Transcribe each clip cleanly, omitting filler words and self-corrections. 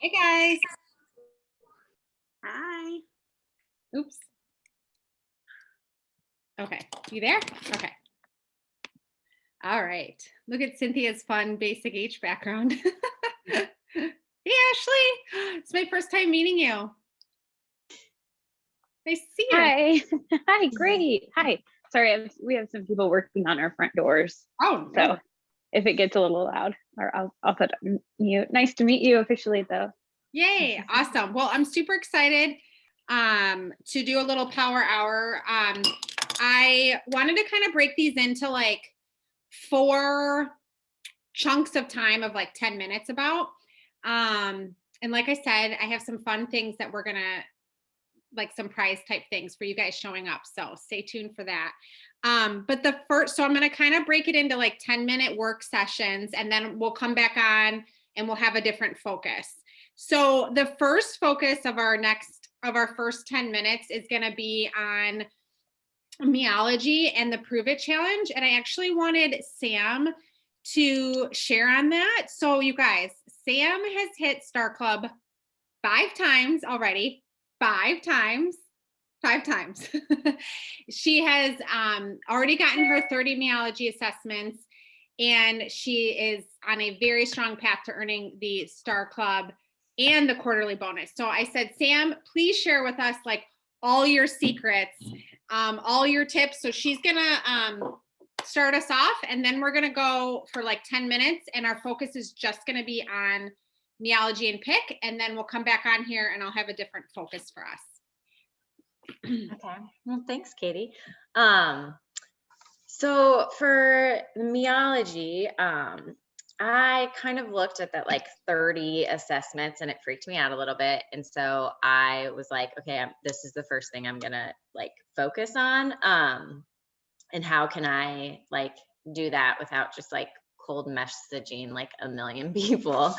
Hey guys. Hi. Oops. Okay. You there? Okay. All right. Look at Cynthia's fun basic H background. Hey Ashley. It's my first time meeting you. Nice to see you. Hi. Hi. Great. Hi. Sorry, we have some people working on our front doors. Oh no. So if it gets a little loud, or I'll put it on mute. Nice to meet you officially, though. Yay. Awesome. Well, I'm super excited to do a little power hour. I wanted to kind of break these into like 4 chunks of time of like 10 minutes about. And like I said, I have some fun things that we're gonna like some prize type things for you guys showing up. So stay tuned for that. But the first, so I'm gonna kind of break it into like 10-minute work sessions, and then we'll come back on and we'll have a different focus. So the first focus of our first 10 minutes is gonna be on meology and the Prove It challenge. And I actually wanted Sam to share on that. So you guys, Sam has hit Star Club 5 times already. 5 times. 5 times. She has already gotten her 30 meology assessments, and she is on a very strong path to earning the Star Club and the quarterly bonus. So I said, Sam, please share with us like all your secrets, all your tips. So she's gonna start us off, and then we're gonna go for like 10 minutes, and our focus is just gonna be on meology and pick, and then we'll come back on here and I'll have a different focus for us. Okay. Well, thanks, Katie. So for meology, I kind of looked at that like 30 assessments and it freaked me out a little bit. And so I was like, okay, this is the first thing I'm gonna like focus on. And how can I like do that without just like cold messaging like a million people?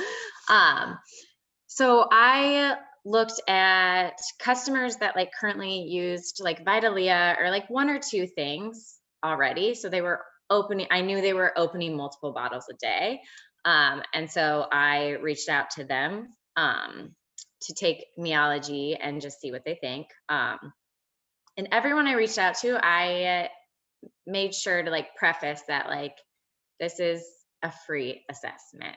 So I looked at customers that like currently used like Vitalia or like 1 or 2 things already. So they were opening, I knew they were opening multiple bottles a day. And so I reached out to them to take meology and just see what they think. And everyone I reached out to, I made sure to like preface that like this is a free assessment.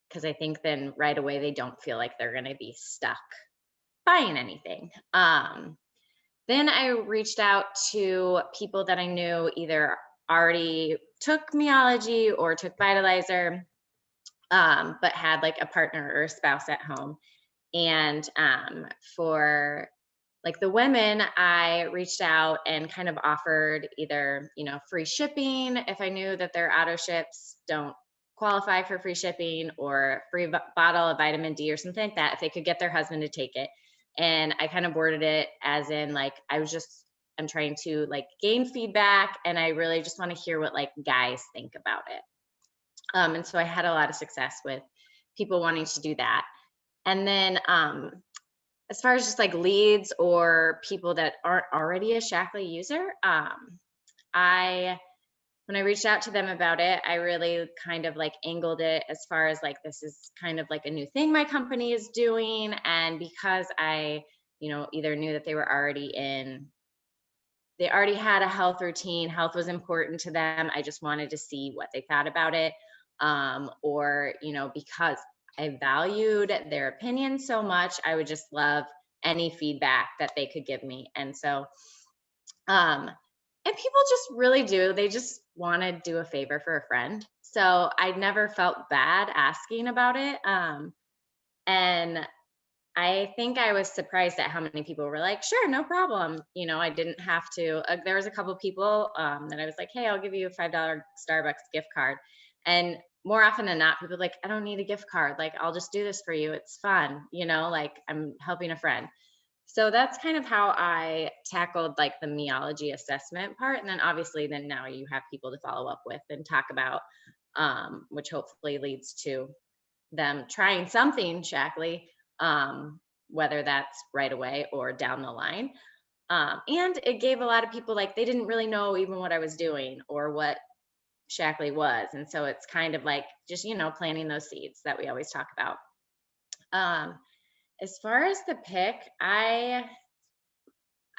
Because I think then right away they don't feel like they're going to be stuck buying anything. Then I reached out to people that I knew either already took meology or took vitalizer, but had like a partner or a spouse at home. And for like the women, I reached out and kind of offered either, free shipping if I knew that their auto ships don't qualify for free shipping, or free bottle of vitamin D or something like that if they could get their husband to take it. And I kind of worded it as in like I'm trying to like gain feedback, and I really just want to hear what like guys think about it. And so I had a lot of success with people wanting to do that. And then as far as just like leads or people that aren't already a Shackley user, when I reached out to them about it, I really kind of like angled it as far as like, this is kind of like a new thing my company is doing. And because I, either knew that they already had a health routine, health was important to them, I just wanted to see what they thought about it. Or, because I valued their opinion so much, I would just love any feedback that they could give me. And so, and people just really do, they just want to do a favor for a friend. So I never felt bad asking about it. And I think I was surprised at how many people were like, sure, no problem. I didn't have to, there was a couple people that I was like, hey, I'll give you a $5 Starbucks gift card. And more often than not, people are like, I don't need a gift card. Like, I'll just do this for you. It's fun. Like I'm helping a friend. So that's kind of how I tackled like the meology assessment part. And then obviously then now you have people to follow up with and talk about, which hopefully leads to them trying something Shackley, whether that's right away or down the line. And it gave a lot of people like, they didn't really know even what I was doing or what Shackley was. And so it's kind of like just, planting those seeds that we always talk about. As far as the pick,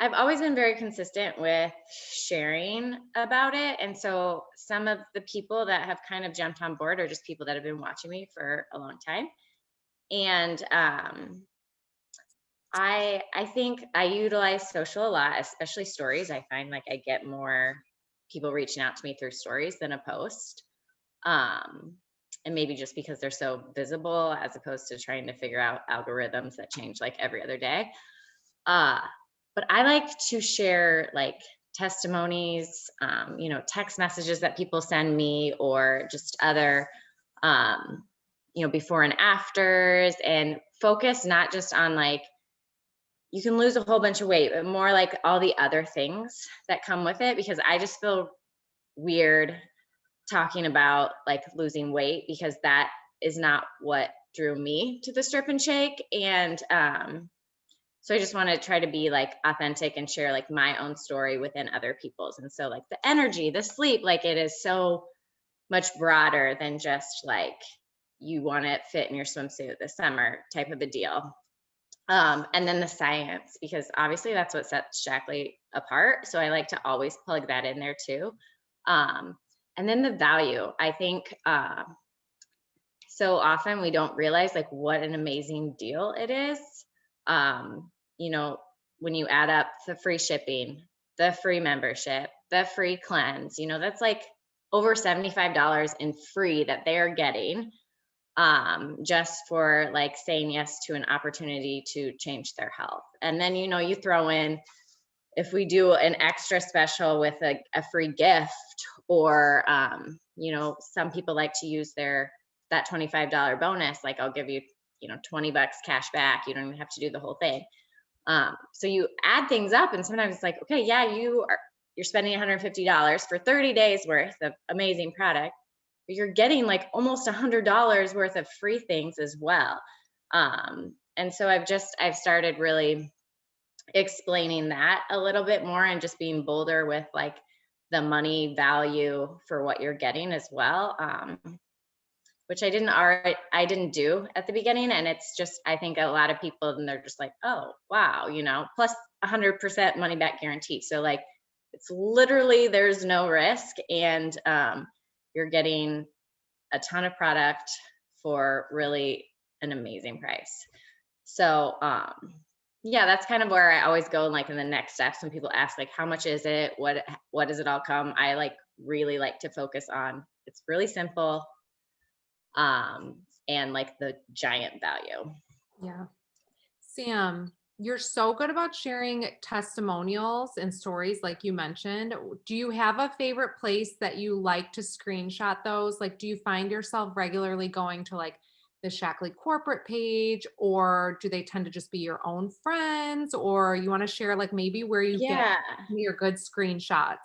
I've always been very consistent with sharing about it. And so some of the people that have kind of jumped on board are just people that have been watching me for a long time. And I think I utilize social a lot, especially stories. I find like I get more people reaching out to me through stories than a post. Um, and maybe just because they're so visible as opposed to trying to figure out algorithms that change like every other day. Uh, but I like to share like testimonies, text messages that people send me, or just other, before and afters, and focus not just on like, you can lose a whole bunch of weight, but more like all the other things that come with it, because I just feel weird talking about like losing weight, because that is not what drew me to the strip and shake. And so I just want to try to be like authentic and share like my own story within other people's. And so like the energy, the sleep, like it is so much broader than just like you want to fit in your swimsuit this summer type of a deal. And then the science, because obviously that's what sets Shackley apart. So I like to always plug that in there too. And then the value, I think so often we don't realize like what an amazing deal it is. When you add up the free shipping, the free membership, the free cleanse, that's like over $75 in free that they're getting, just for like saying yes to an opportunity to change their health. And then, you throw in, if we do an extra special with a free gift, or, some people like to use that $25 bonus, like I'll give you, $20 cash back. You don't even have to do the whole thing. So you add things up, and sometimes it's like, okay, yeah, you're spending $150 for 30 days worth of amazing product, but you're getting like almost $100 worth of free things as well. And so I've started really explaining that a little bit more, and just being bolder with like the money value for what you're getting as well. Which I didn't do at the beginning. And it's just, I think a lot of people, and they're just like, oh, wow, plus 100% money back guarantee. So like, it's literally, there's no risk, and you're getting a ton of product for really an amazing price. So yeah, that's kind of where I always go, like in the next steps, when people ask like, how much is it? What does it all come? I like really like to focus on, it's really simple. And like the giant value. Yeah. Sam, you're so good about sharing testimonials and stories like you mentioned. Do you have a favorite place that you like to screenshot those? Like, do you find yourself regularly going to like the Shackley corporate page, or do they tend to just be your own friends, or you want to share like maybe where you get your good screenshots?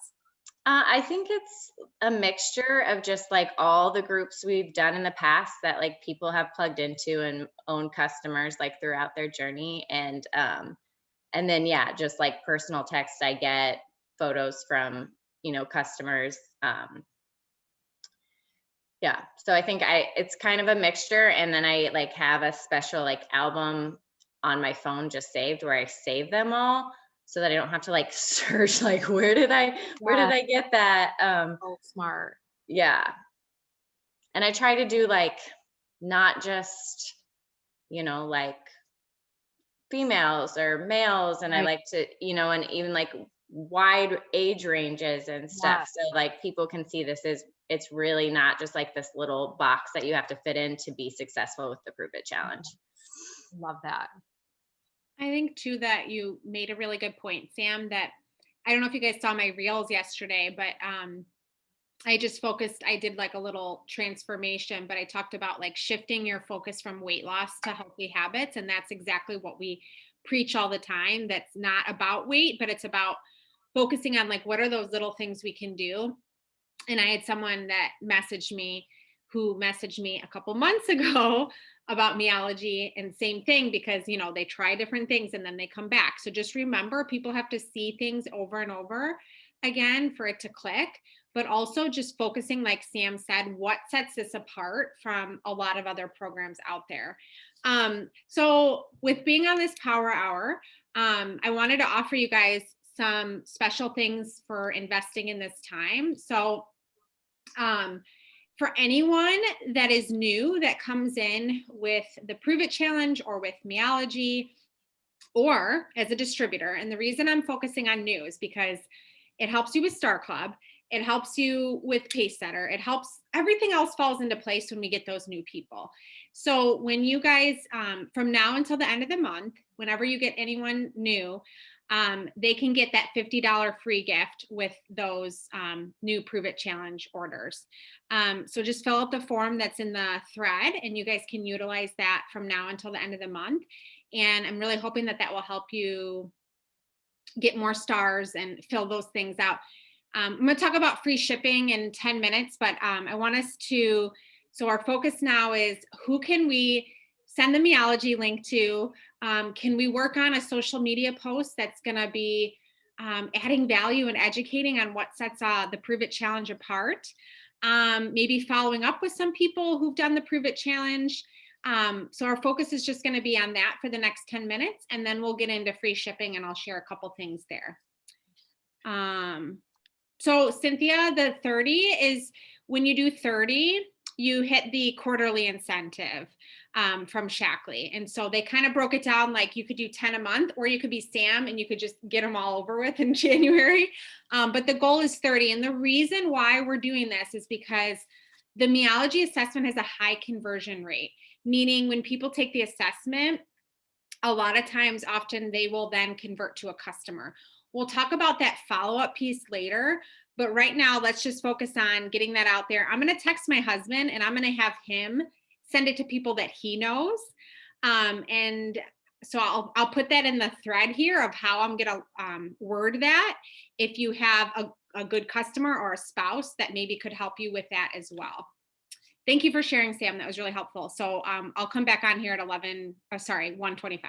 I think it's a mixture of just like all the groups we've done in the past that like people have plugged into and own customers like throughout their journey. And then, yeah, just like personal text, I get photos from, customers. Yeah. So I think it's kind of a mixture. And then I like have a special like album on my phone just saved, where I save them all, so that I don't have to like search like where did I get that. Oh, smart. Yeah. And I try to do like not just, like females or males, and I like to, and even like wide age ranges and stuff. So like people can see it's really not just like this little box that you have to fit in to be successful with the Prove It Challenge. Love that. I think too that you made a really good point, Sam, that I don't know if you guys saw my reels yesterday, but I did like a little transformation, but I talked about like shifting your focus from weight loss to healthy habits. And that's exactly what we preach all the time. That's not about weight, but it's about focusing on like, what are those little things we can do? And I had someone that messaged me a couple months ago about meology, and same thing, because they try different things and then they come back. So just remember, people have to see things over and over again for it to click, but also just focusing, like Sam said, what sets this apart from a lot of other programs out there. So with being on this power hour, I wanted to offer you guys some special things for investing in this time. So, for anyone that is new that comes in with the Prove It Challenge or with Meology or as a distributor, and the reason I'm focusing on new is because it helps you with Star Club, it helps you with Pacesetter, it helps, everything else falls into place when we get those new people. So when you guys, from now until the end of the month, whenever you get anyone new, they can get that $50 free gift with those new Prove It Challenge orders. So just fill out the form that's in the thread and you guys can utilize that from now until the end of the month. And I'm really hoping that that will help you get more stars and fill those things out. I'm going to talk about free shipping in 10 minutes, but I want us to, so our focus now is who can we send the Meology link to? Can we work on a social media post that's going to be adding value and educating on what sets the Prove It Challenge apart? Maybe following up with some people who've done the Prove It Challenge. So our focus is just going to be on that for the next 10 minutes, and then we'll get into free shipping and I'll share a couple things there. So Cynthia, the 30 is when you do 30, you hit the quarterly incentive from Shackley. And so they kind of broke it down like you could do 10 a month, or you could be Sam and you could just get them all over with in January. But the goal is 30. And the reason why we're doing this is because the Meology assessment has a high conversion rate, meaning when people take the assessment, a lot of times, often they will then convert to a customer. We'll talk about that follow-up piece later, but right now let's just focus on getting that out there. I'm going to text my husband and I'm going to have him send it to people that he knows. And so I'll put that in the thread here of how I'm going to word that. If you have a good customer or a spouse that maybe could help you with that as well. Thank you for sharing, Sam. That was really helpful. So I'll come back on here at 1:25.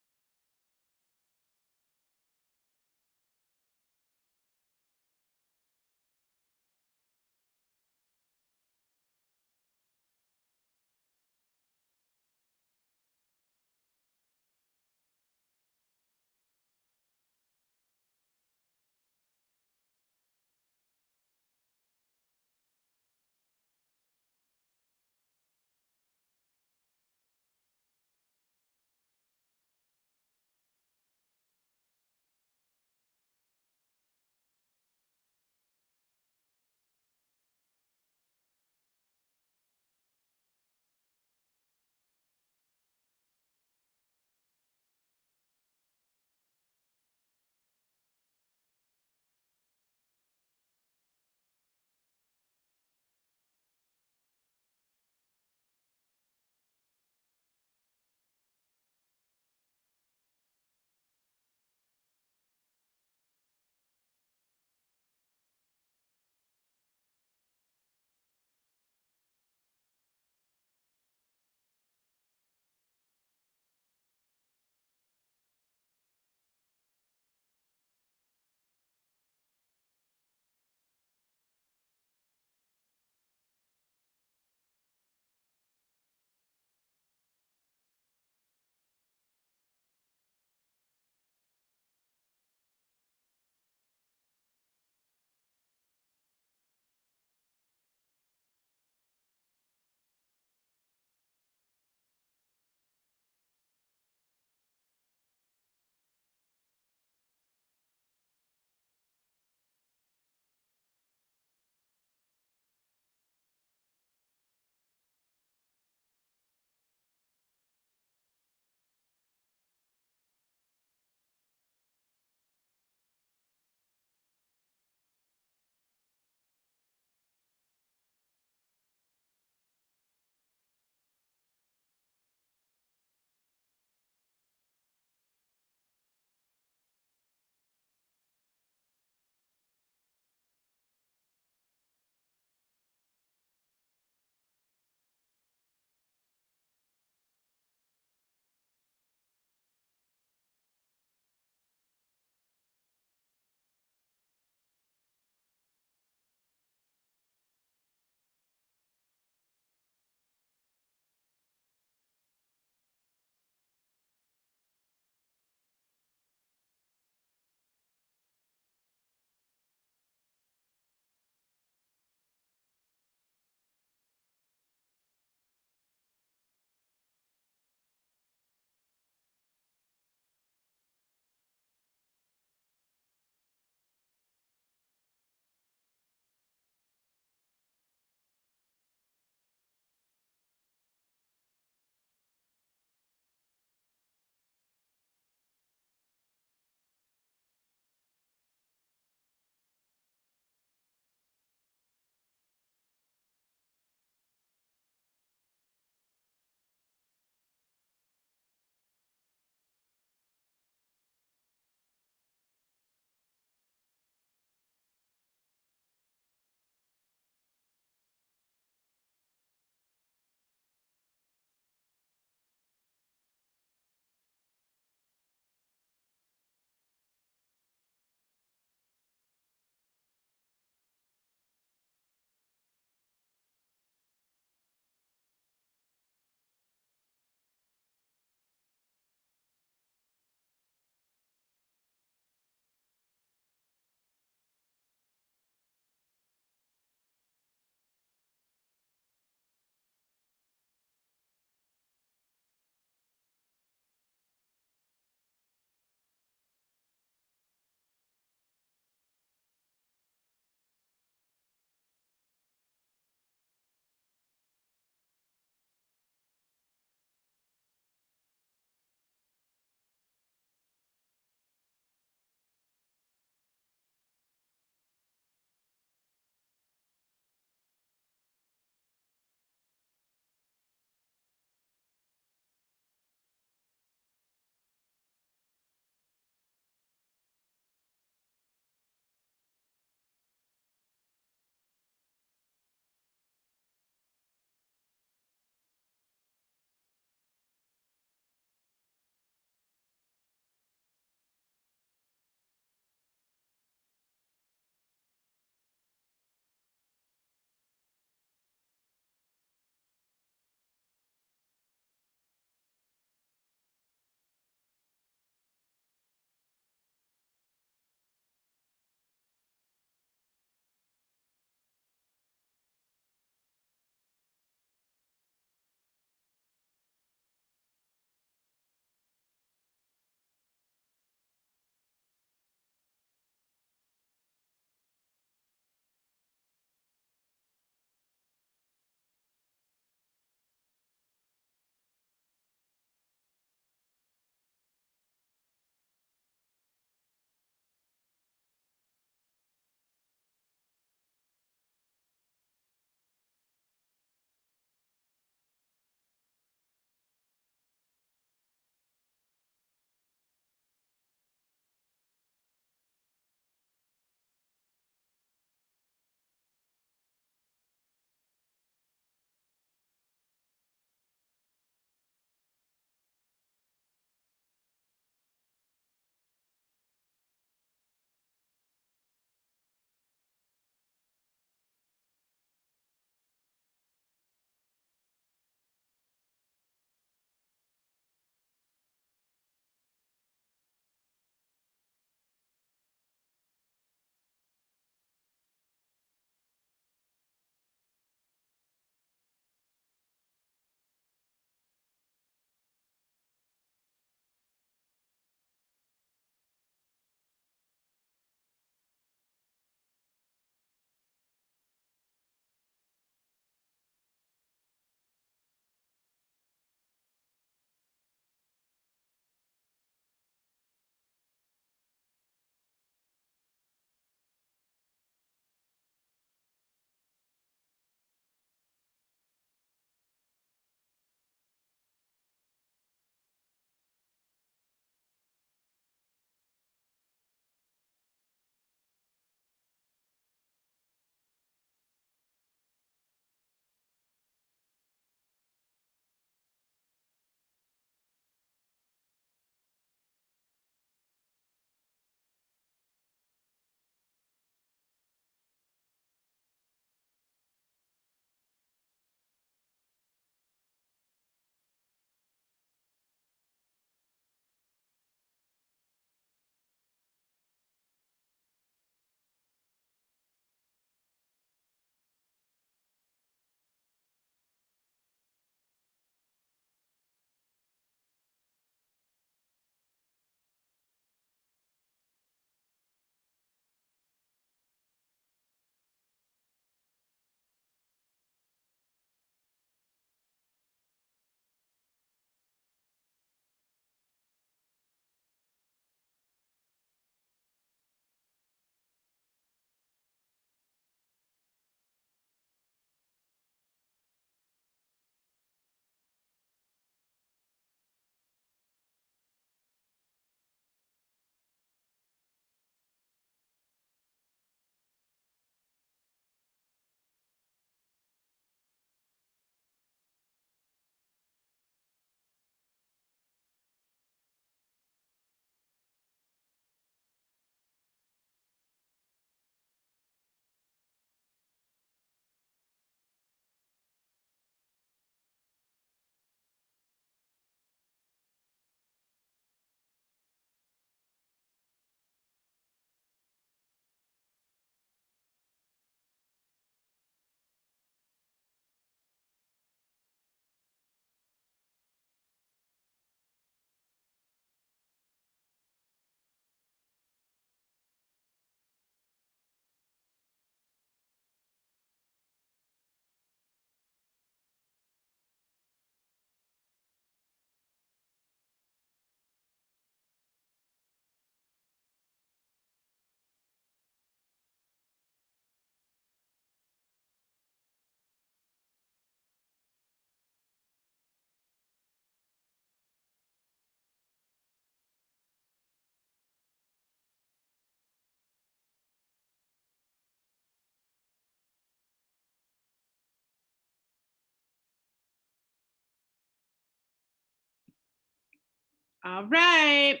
All right.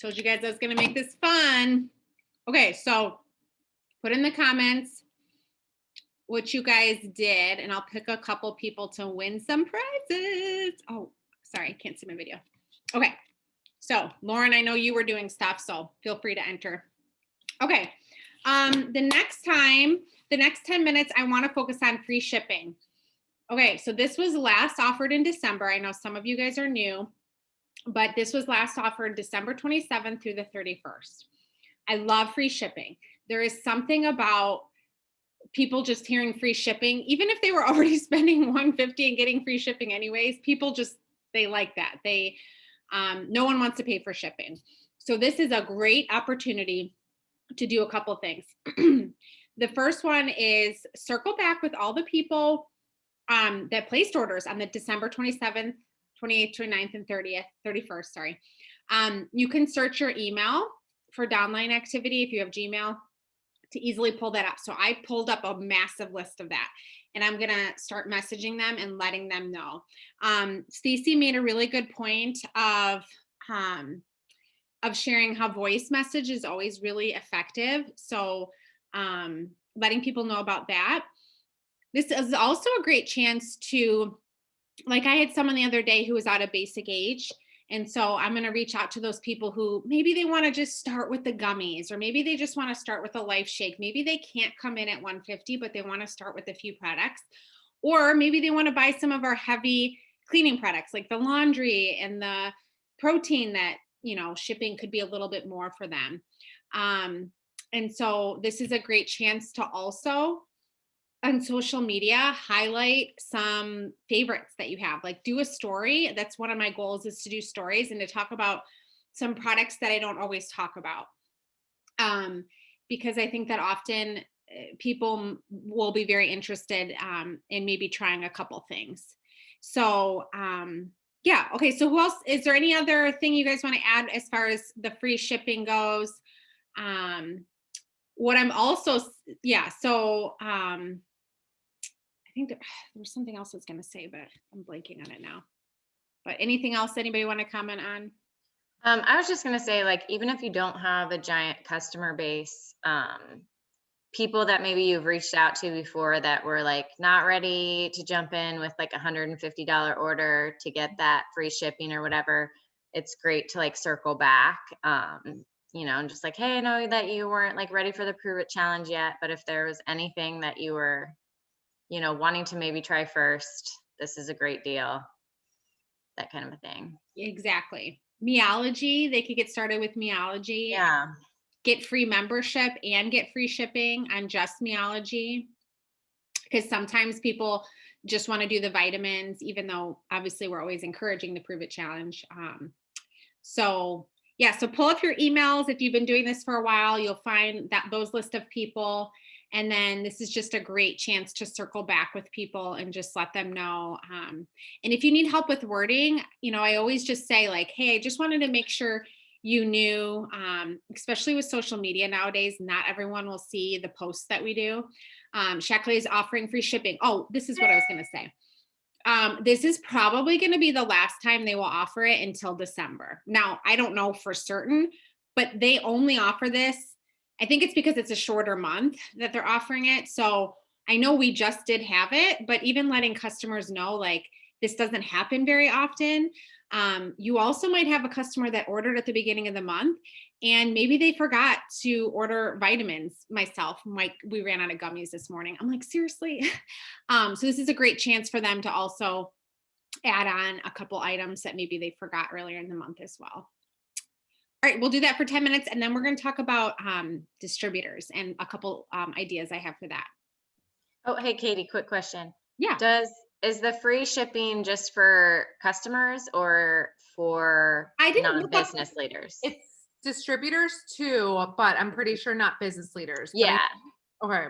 Told you guys I was going to make this fun. Okay, so put in the comments what you guys did, and I'll pick a couple people to win some prizes. Oh, sorry, I can't see my video. Okay, so Lauren, I know you were doing stuff, so feel free to enter. Okay, the next 10 minutes, I want to focus on free shipping. Okay, so this was last offered in December. I know some of you guys are new, but this was last offered December 27th through the 31st. I love free shipping. There is something about people just hearing free shipping, even if they were already spending $150 and getting free shipping anyways, people just, they like that. No one wants to pay for shipping. So this is a great opportunity to do a couple things. The first one is circle back with all the people that placed orders on the December 27th, 28th, 29th, and 31st, sorry. You can search your email for downline activity if you have Gmail to easily pull that up. So I pulled up a massive list of that, and I'm gonna start messaging them and letting them know. Stacy made a really good point of sharing how voice message is always really effective. So letting people know about that. This is also a great chance to, like I had someone the other day who was out of basic age. And so I'm going to reach out to those people who maybe they want to just start with the gummies, or maybe they just want to start with a Life Shake. Maybe they can't come in at 150, but they want to start with a few products. Or maybe they want to buy some of our heavy cleaning products like the laundry and the protein that, shipping could be a little bit more for them. And so this is a great chance to also on social media highlight some favorites that you have, like do a story. That's one of my goals, is to do stories and to talk about some products that I don't always talk about, because I think that often people will be very interested in maybe trying a couple things. So yeah, okay, so who else, is there any other thing you guys want to add as far as the free shipping goes? What I'm also, yeah, so I think there was something else I was going to say, but I'm blanking on it now. But anything else anybody want to comment on? I was just going to say, like, even if you don't have a giant customer base, people that maybe you've reached out to before that were like not ready to jump in with like $150 order to get that free shipping or whatever, it's great to like circle back, and just like, hey, I know that you weren't like ready for the Prove It Challenge yet, but if there was anything that you were, wanting to maybe try first, this is a great deal, that kind of a thing. Exactly. Meology, they could get started with Meology. Yeah. Get free membership and get free shipping on just Meology, because sometimes people just want to do the vitamins, even though obviously we're always encouraging the Prove It Challenge. So yeah, so pull up your emails. If you've been doing this for a while, you'll find that those list of people. And then this is just a great chance to circle back with people and just let them know. And if you need help with wording, I always just say like, hey, I just wanted to make sure you knew, especially with social media nowadays, not everyone will see the posts that we do. Shackley is offering free shipping. Oh, this is what I was going to say. This is probably going to be the last time they will offer it until December. Now, I don't know for certain, but they only offer this. I think it's because it's a shorter month that they're offering it. So I know we just did have it, but even letting customers know, like, this doesn't happen very often. You also might have a customer that ordered at the beginning of the month and maybe they forgot to order vitamins. Myself, we ran out of gummies this morning. I'm like, seriously? So this is a great chance for them to also add on a couple items that maybe they forgot earlier in the month as well. All right, we'll do that for 10 minutes and then we're going to talk about distributors and a couple ideas I have for that. Oh, hey, Katie, quick question. Yeah. Is the free shipping just for customers or for non-business leaders? It's distributors too, but I'm pretty sure not business leaders. Yeah. Okay.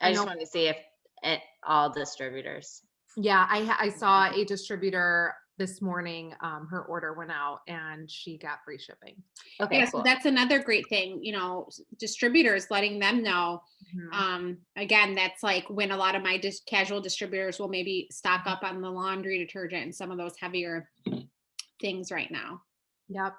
I just wanted to see if all distributors. Yeah, I saw a distributor this morning. Her order went out and she got free shipping. Okay, yeah, cool. So that's another great thing, distributors, letting them know. Mm-hmm. Again, that's like when a lot of my casual distributors will maybe stock up on the laundry detergent and some of those heavier things right now. Yep.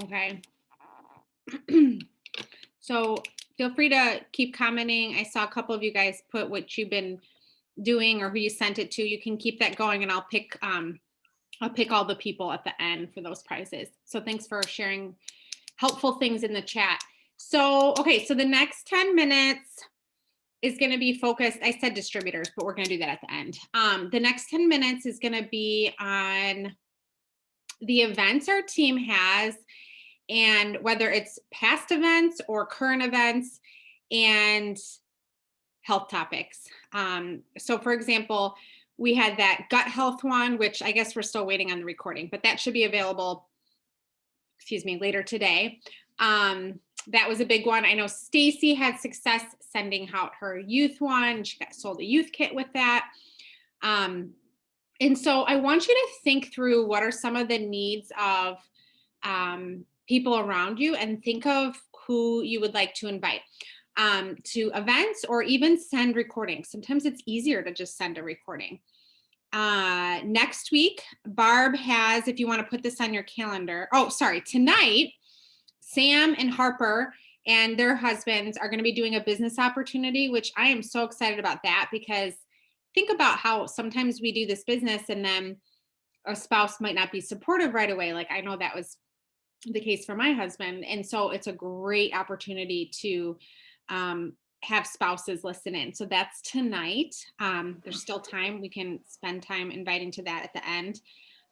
Okay. So feel free to keep commenting. I saw a couple of you guys put what you've been doing or who you sent it to. You can keep that going, and I'll pick all the people at the end for those prizes. So thanks for sharing helpful things in the chat. So, okay, so the next 10 minutes is going to be focused. I said distributors, but we're going to do that at the end. The next 10 minutes is going to be on the events our team has, and whether it's past events or current events, and health topics. So for example, we had that gut health one, which I guess we're still waiting on the recording, but that should be available, later today. That was a big one. I know Stacy had success sending out her youth one. She sold a youth kit with that. And so I want you to think through what are some of the needs of people around you, and think of who you would like to invite to events, or even send recordings. Sometimes it's easier to just send a recording. Next week, Barb has, if you want to put this on your calendar, tonight, Sam and Harper and their husbands are going to be doing a business opportunity, which I am so excited about that, because think about how sometimes we do this business and then a spouse might not be supportive right away. Like, I know that was the case for my husband. And so it's a great opportunity to have spouses listen in. So that's tonight. There's still time. We can spend time inviting to that at the end.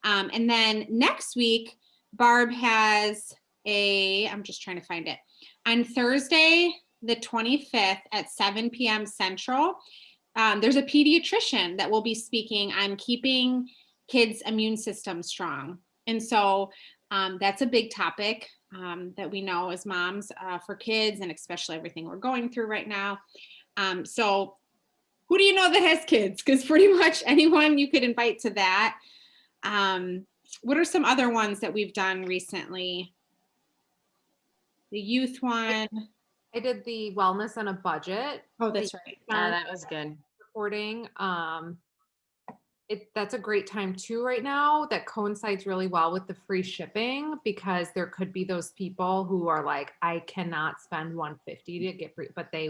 And then next week, Barb has I'm just trying to find it. On Thursday, the 25th at 7 p.m. Central, there's a pediatrician that will be speaking on keeping kids' immune system strong. And so that's a big topic that we know as moms for kids, and especially everything we're going through right now. So who do you know that has kids? Because pretty much anyone you could invite to that. What are some other ones that we've done recently? The youth one. I did the wellness on a budget. Oh, that's right. Yeah, that was good. Recording. That's a great time too right now. That coincides really well with the free shipping, because there could be those people who are like, I cannot spend $150 to get free, but they,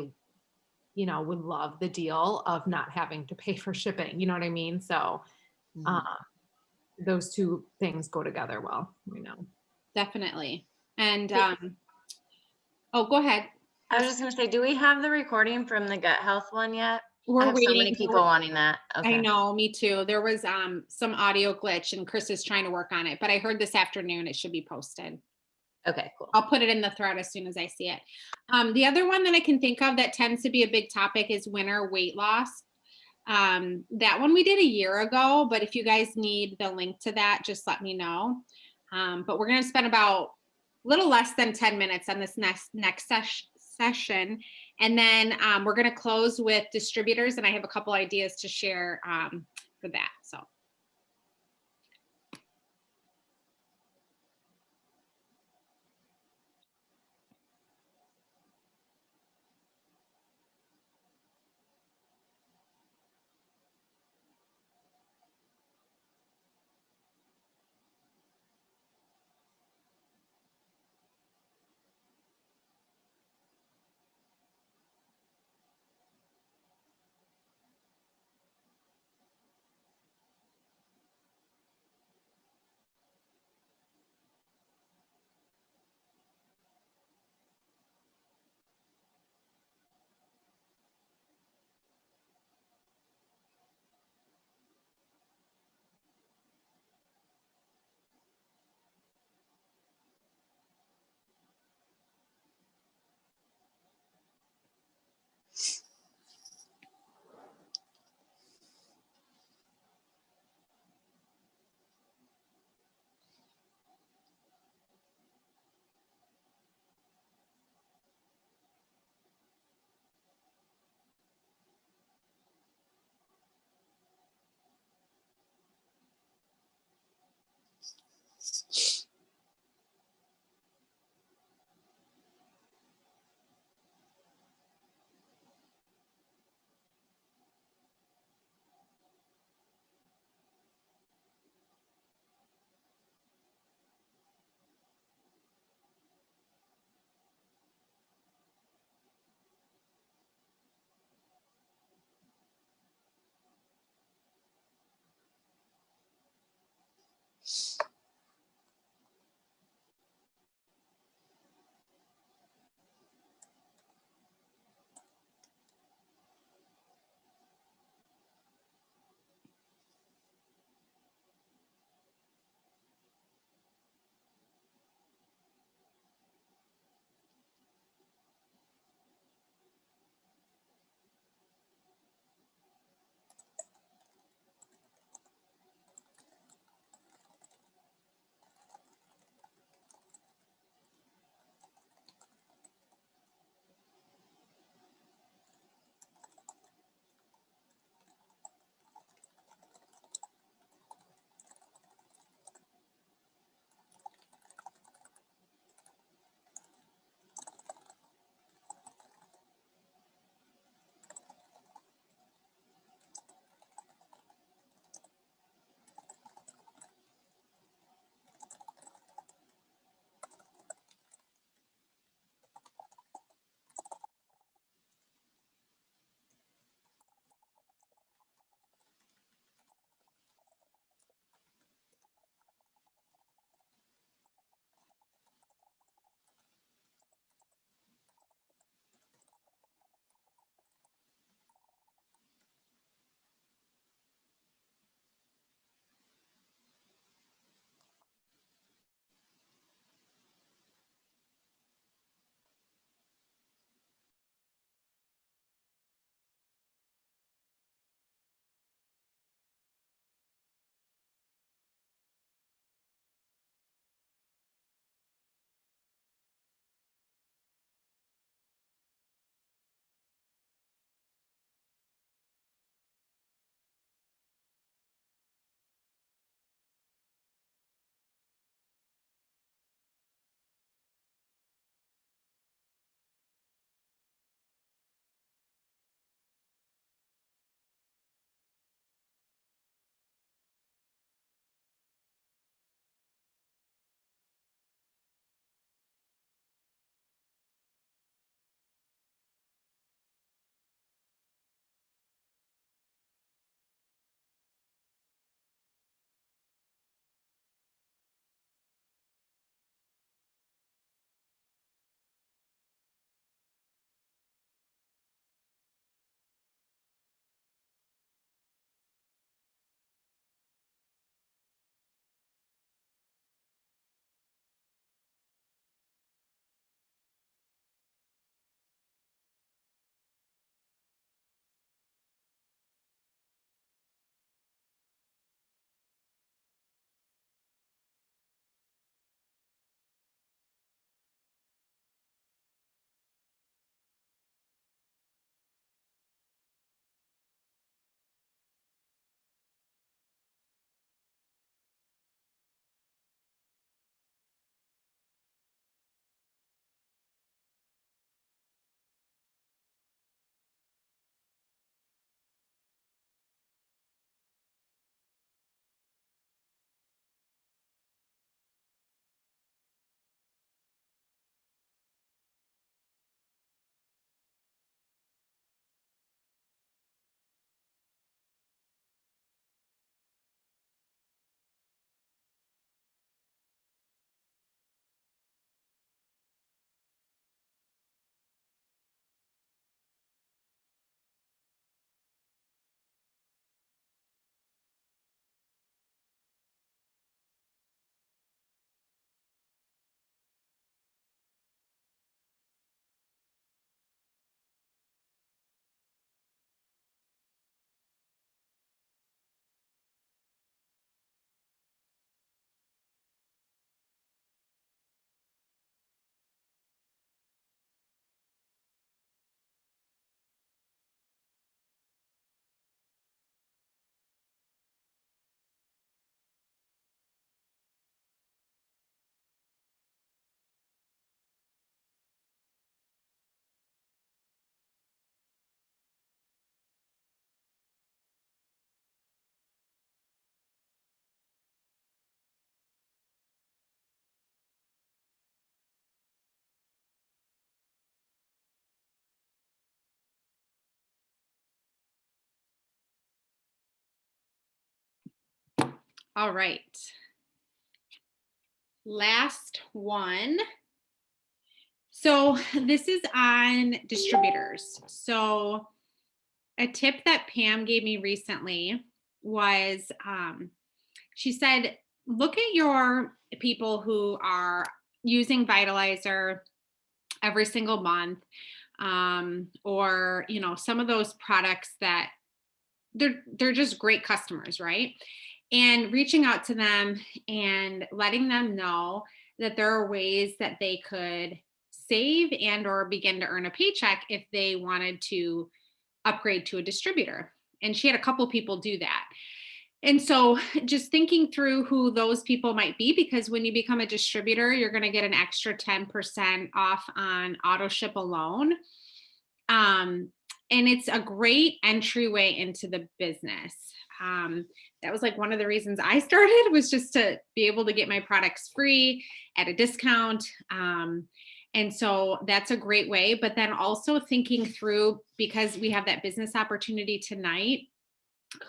would love the deal of not having to pay for shipping. You know what I mean? So those two things go together well, Definitely. And go ahead. I was just going to say, do we have the recording from the gut health one yet? We're I have waiting. so many people wanting that. Okay. I know, me too. There was some audio glitch, and Chris is trying to work on it, but I heard this afternoon it should be posted. Okay, cool. I'll put it in the thread as soon as I see it. The other one that I can think of that tends to be a big topic is winter weight loss. That one we did a year ago, but if you guys need the link to that, just let me know. But we're going to spend about a little less than 10 minutes on this next session. And then we're going to close with distributors, and I have a couple ideas to share for that. So. All right. Last one. So this is on distributors. So a tip that Pam gave me recently was she said, look at your people who are using Vitalizer every single month, or, you know, some of those products that they're just great customers, right? And reaching out to them and letting them know that there are ways that they could save and or begin to earn a paycheck if they wanted to upgrade to a distributor. And she had a couple people do that. And so just thinking through who those people might be, because when you become a distributor, you're going to get an extra 10% off on auto ship alone. And it's a great entryway into the business. That was like one of the reasons I started, was just to be able to get my products free at a discount. And so that's a great way. But then also thinking through, because we have that business opportunity tonight,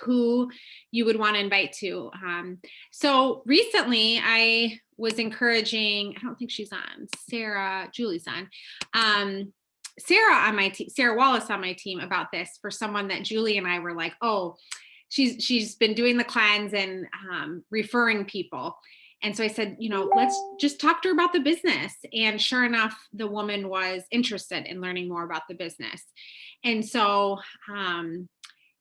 who you would want to invite to. So recently I was encouraging, I don't think she's on, Julie's on, Sarah on my team, Sarah Wallace on my team, about this, for someone that Julie and I were like, oh, she's been doing the cleanse and referring people. And so I said, you know, let's just talk to her about the business. And sure enough, the woman was interested in learning more about the business. And so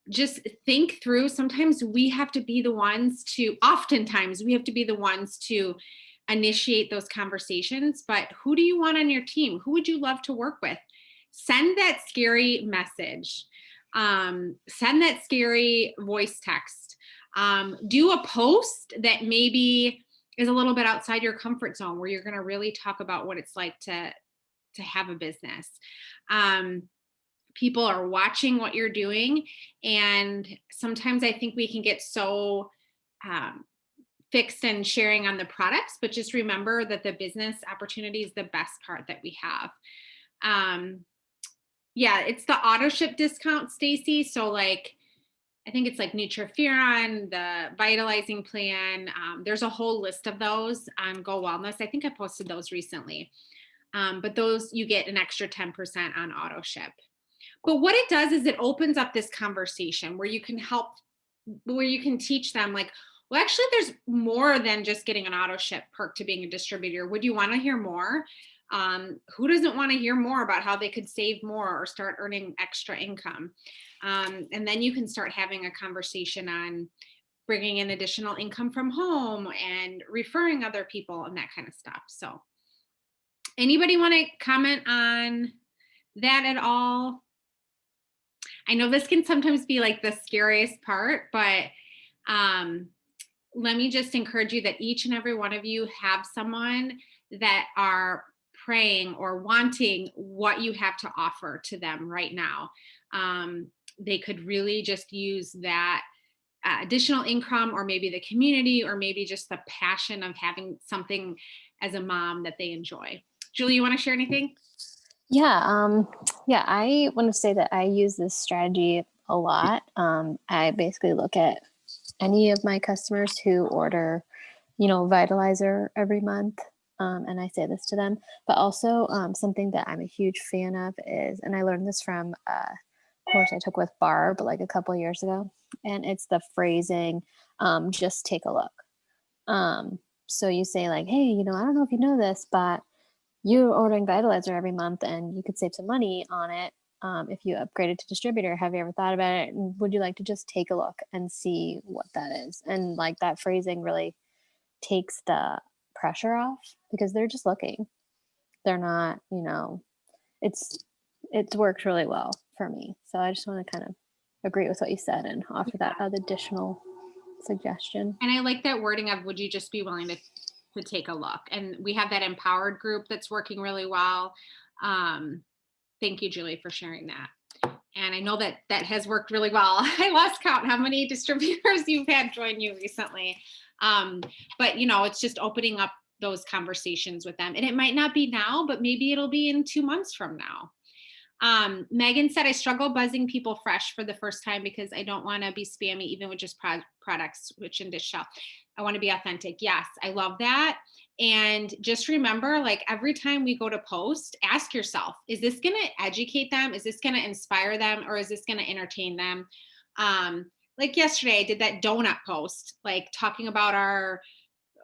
just think through, oftentimes we have to be the ones to initiate those conversations, but who do you want on your team? Who would you love to work with? Send that scary message. Send that scary voice text. Do a post that maybe is a little bit outside your comfort zone, where you're going to really talk about what it's like to have a business. People are watching what you're doing. And sometimes I think we can get so fixed and sharing on the products, but just remember that the business opportunity is the best part that we have. Yeah, it's the auto ship discount, Stacy. So like, I think it's like Nutrifuron, the vitalizing plan. There's a whole list of those on Go Wellness. I think I posted those recently. But those, you get an extra 10% on auto ship. But what it does is it opens up this conversation where you can teach them, like, well, actually, there's more than just getting an auto ship perk to being a distributor. Would you want to hear more? Who doesn't want to hear more about how they could save more or start earning extra income? And then you can start having a conversation on bringing in additional income from home and referring other people and that kind of stuff. So anybody want to comment on that at all? I know this can sometimes be like the scariest part, but let me just encourage you that each and every one of you have someone that are praying or wanting what you have to offer to them right now. They could really just use that additional income, or maybe the community, or maybe just the passion of having something as a mom that they enjoy. Julie, you want to share anything? Yeah, I want to say that I use this strategy a lot. I basically look at any of my customers who order, Vitalizer every month, and I say this to them. But also something that I'm a huge fan of is, and I learned this from a course I took with Barb like a couple of years ago, and it's the phrasing, just take a look. So you say like, hey, I don't know if you know this, but you're ordering Vitalizer every month and you could save some money on it if you upgraded to distributor. Have you ever thought about it? And would you like to just take a look and see what that is? And like that phrasing really takes the pressure off, because they're just looking. They're not, it's worked really well for me. So I just want to kind of agree with what you said and offer that additional suggestion. And I like that wording of, would you just be willing to take a look? And we have that empowered group that's working really well. Thank you, Julie, for sharing that. And I know that has worked really well. I lost count how many distributors you've had join you recently. But it's just opening up those conversations with them. And it might not be now, but maybe it'll be in 2 months from now. Megan said, I struggle buzzing people fresh for the first time because I don't want to be spammy, even with just products, which in dish shelf. I want to be authentic. Yes, I love that. And just remember, like every time we go to post, ask yourself, is this going to educate them? Is this going to inspire them? Or is this going to entertain them? Like yesterday, I did that donut post, like talking about our,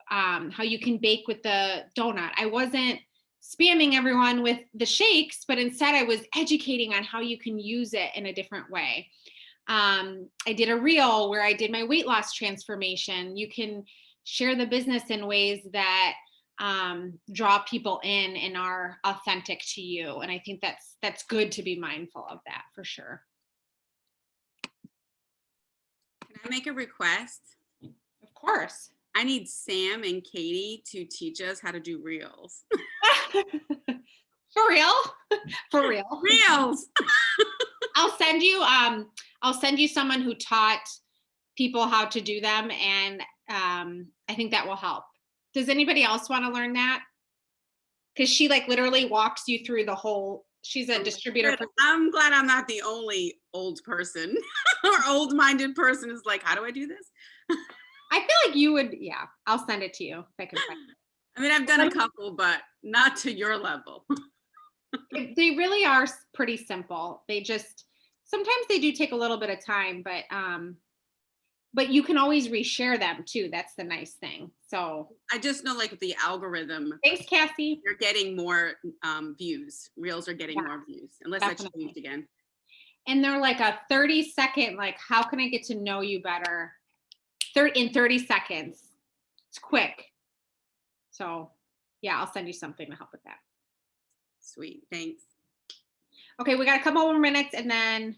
how you can bake with the donut. I wasn't spamming everyone with the shakes, but instead I was educating on how you can use it in a different way. I did a reel where I did my weight loss transformation. You can share the business in ways that draw people in and are authentic to you. And I think that's good to be mindful of that for sure. Can I make a request? Of course. I need Sam and Katie to teach us how to do reels. For real? For real. Reels. I'll send you someone who taught people how to do them, and I think that will help. Does anybody else want to learn that? Because she like literally walks you through the whole, she's a distributor. I'm glad I'm not the only old person or old-minded person who's like, how do I do this? I feel like you would, yeah, I'll send it to you if I can find it. I mean, I've done a couple, but not to your level. They really are pretty simple. They just, sometimes they do take a little bit of time, but you can always reshare them too. That's the nice thing. So I just know like the algorithm, thanks, Cassie. you're getting more views. Reels are getting more views, unless that's Definitely. changed again. And they're like a 30-second, like, how can I get to know you better? In 30 seconds. It's quick. So yeah, I'll send you something to help with that. Sweet, thanks. Okay, we got a couple more minutes and then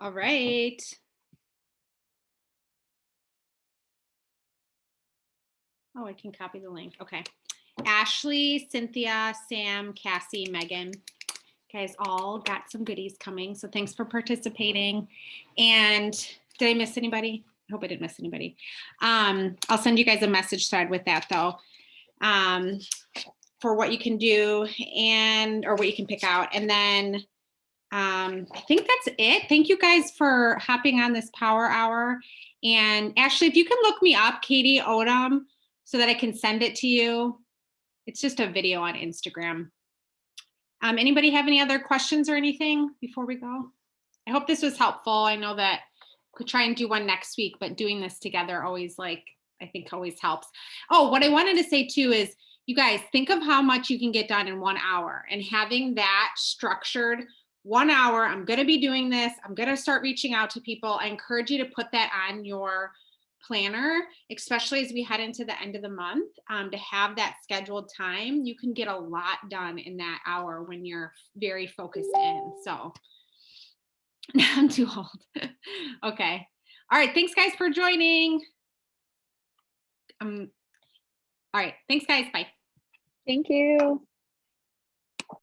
All right. Oh, I can copy the link. Okay. Ashley, Cynthia, Sam, Cassie, Megan. You guys all got some goodies coming. So thanks for participating. And did I miss anybody? I hope I didn't miss anybody. I'll send you guys a message thread with that though. For what you can do or what you can pick out. And then I think that's it. Thank you guys for hopping on this power hour. And Ashley, if you can look me up, Katie Odom, so that I can send it to you. It's just a video on Instagram. Anybody have any other questions or anything before we go? I hope this was helpful. I know that we could try and do one next week, but doing this together always I think always helps. Oh, what I wanted to say too is, you guys think of how much you can get done in 1 hour, and having that structured 1 hour. I'm going to be doing this. I'm going to start reaching out to people. I encourage you to put that on your planner, especially as we head into the end of the month, to have that scheduled time. You can get a lot done in that hour when you're very focused in. So I'm too old. Okay. All right. Thanks guys for joining. All right. Thanks guys. Bye. Thank you.